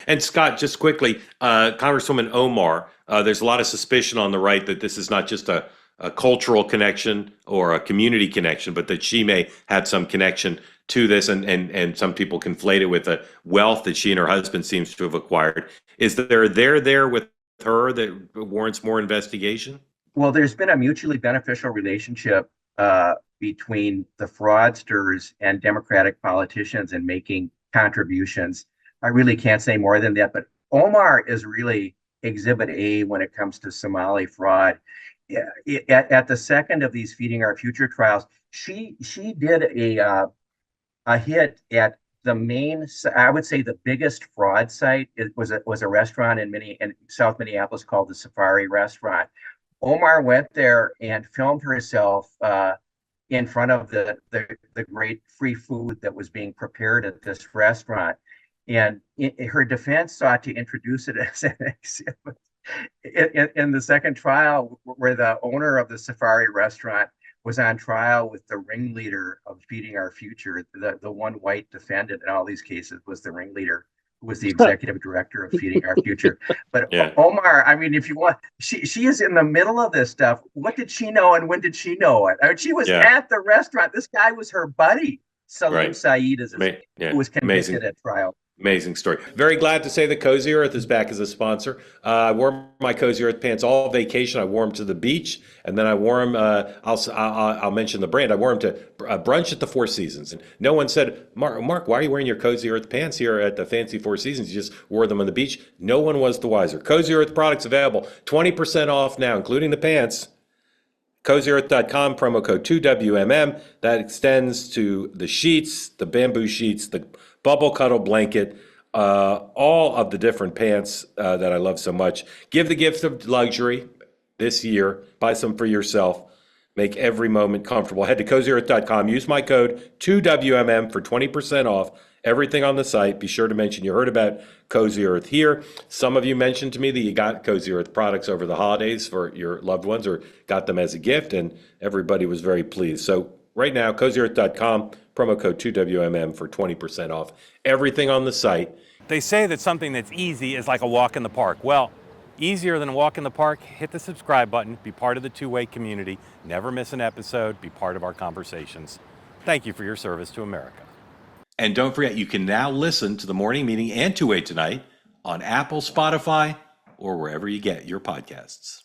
And Scott, just quickly, Congresswoman Omar, there's a lot of suspicion on the right that this is not just a cultural connection or a community connection, but that she may have some connection to this, and some people conflate it with a wealth that she and her husband seems to have acquired. Is there with her that warrants more investigation? Well, there's been a mutually beneficial relationship between the fraudsters and Democratic politicians in making contributions. I really can't say more than that, but Omar is really exhibit A when it comes to Somali fraud. At the second of these Feeding Our Future trials, she did a hit at the main, I would say the biggest fraud site. It was a restaurant in South Minneapolis called the Safari Restaurant. Omar went there and filmed herself in front of the great free food that was being prepared at this restaurant. And her defense sought to introduce it as an exhibit in the second trial, where the owner of the Safari Restaurant was on trial with the ringleader of Feeding Our Future. The one white defendant in all these cases was the ringleader, who was the executive director of Feeding Our Future. But yeah. Omar, I mean, if you want, she is in the middle of this stuff. What did she know, and when did she know it? I mean, she was at the restaurant. This guy was her buddy. Salim Saeed is who was convicted at trial. Amazing story. Very glad to say that Cozy Earth is back as a sponsor. I wore my Cozy Earth pants all vacation. I wore them to the beach, and then I wore them. I'll mention the brand. I wore them to brunch at the Four Seasons, and no one said, Mark, why are you wearing your Cozy Earth pants here at the fancy Four Seasons? You just wore them on the beach. No one was the wiser. Cozy Earth products available, 20% off now, including the pants. CozyEarth.com, promo code 2WMM. That extends to the sheets, the bamboo sheets, the bubble cuddle blanket, all of the different pants that I love so much. Give the gift of luxury this year. Buy some for yourself. Make every moment comfortable. Head to CozyEarth.com. Use my code 2WMM for 20% off everything on the site. Be sure to mention you heard about Cozy Earth here. Some of you mentioned to me that you got Cozy Earth products over the holidays for your loved ones or got them as a gift, and everybody was very pleased. So right now, CozyEarth.com, promo code 2WMM for 20% off everything on the site. They say that something that's easy is like a walk in the park. Well, easier than a walk in the park, hit the subscribe button, be part of the two-way community, never miss an episode, be part of our conversations. Thank you for your service to America. And don't forget, you can now listen to the morning meeting and Two-Way Tonight on Apple, Spotify, or wherever you get your podcasts.